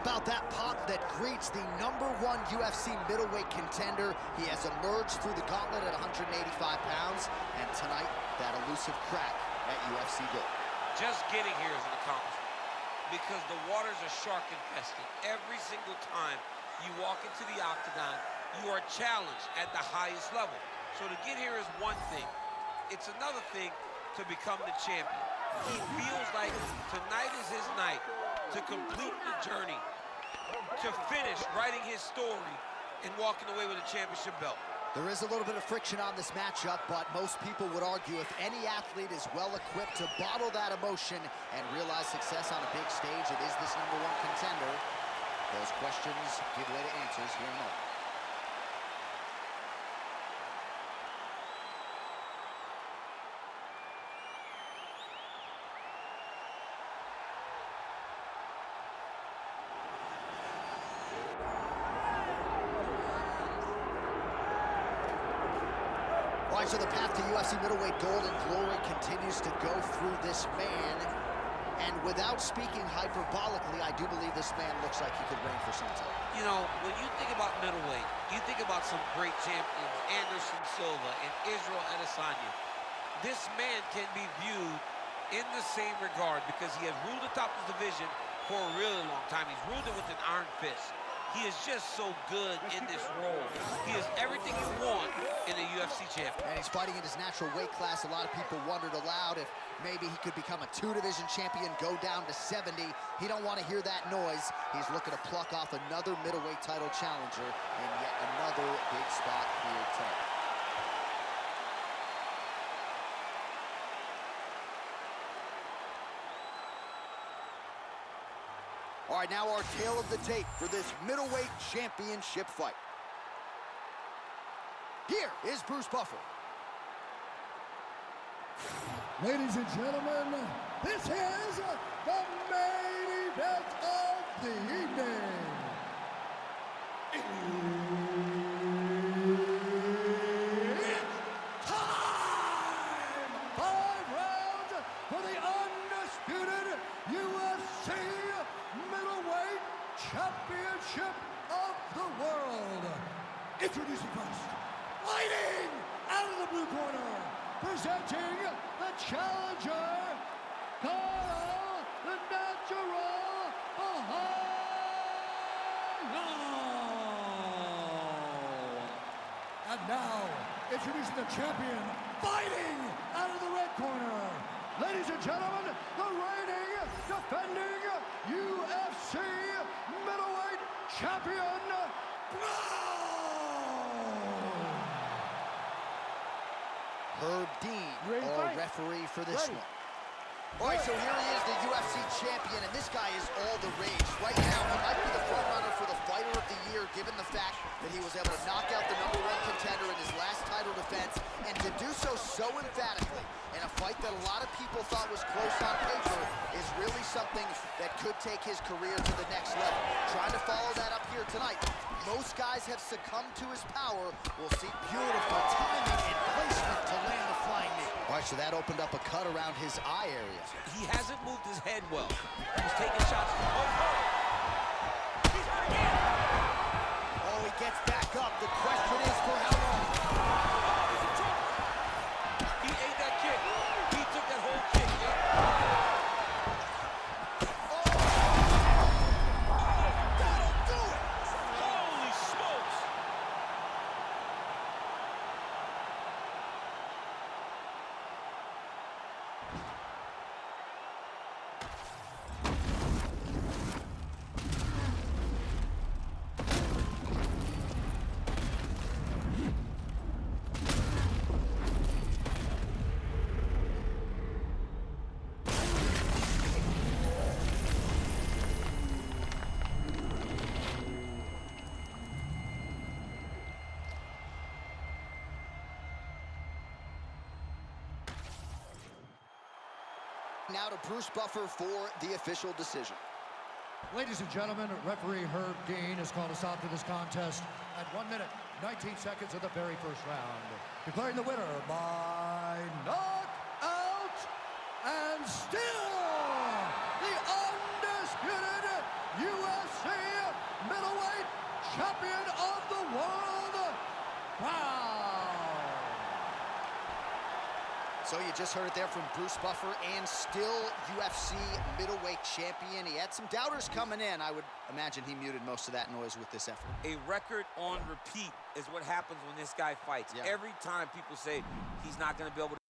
about that pop that greets the #1 UFC middleweight contender. He has emerged through the gauntlet at 185 pounds, and tonight, that elusive crack at UFC Gold. Just getting here is an accomplishment because the waters are shark infested. Every single time you walk into the octagon, you are challenged at the highest level. So to get here is one thing. It's another thing to become the champion. He feels like tonight is his night to complete the journey, to finish writing his story and walking away with a championship belt. There is a little bit of friction on this matchup, but most people would argue if any athlete is well-equipped to bottle that emotion and realize success on a big stage, it is this #1 contender. Those questions give way to answers here in a moment. All right, so the path to UFC middleweight gold and glory continues to go through this man. And without speaking hyperbolically, I do believe this man looks like he could reign for some time. You know, when you think about middleweight, you think about some great champions, Anderson Silva and Israel Adesanya. This man can be viewed in the same regard because he has ruled the top of the division for a really long time. He's ruled it with an iron fist. He is just so good in this role. He is everything you want in a UFC champion. And he's fighting in his natural weight class. A lot of people wondered aloud if maybe he could become a 2-division champion, go down to 70. He don't want to hear that noise. He's looking to pluck off another middleweight title challenger in yet another big spot here tonight. All right, now our tale of the tape for this middleweight championship fight. Here is Bruce Buffer. Ladies and gentlemen, this is the main event of the evening. It's time! 5 rounds for the undisputed UFC middleweight championship of the world. Introducing first, fighting out of the blue corner, presenting the challenger, Caio, the natural Borralho. And now, introducing the champion, fighting out of the red corner. Ladies and gentlemen, the reigning, defending UFC middleweight champion, Herb Dean, our referee for this one. All right, so here he is, the UFC champion, and this guy is all the rage. Right now, he might be the front runner for the fighter of the year, given the fact that he was able to knock out the #1 contender in his last title defense, and to do so emphatically in a fight that a lot of people thought was close on paper is really something that could take his career to the next level. Trying to follow that up here tonight. Most guys have succumbed to his power. We'll see beautiful timing and placement to land the flying knee. All right, so that opened up a cut around his eye area. He hasn't moved his head well. He's taking shots. Oh, he gets back up. The question is for how long? He ate that kick. He took that whole kick, yeah. That'll do it! Holy smokes! Now to Bruce Buffer for the official decision. Ladies and gentlemen, referee Herb Dean has called a stop to this contest at 1 minute, 19 seconds of the very first round, declaring the winner by knockout and still the undisputed UFC champion of the world, Trell. So you just heard it there from Bruce Buffer, and still UFC middleweight champion. He had some doubters coming in. I would imagine he muted most of that noise with this effort. A record on repeat is what happens when this guy fights. Yeah. Every time people say he's not going to be able to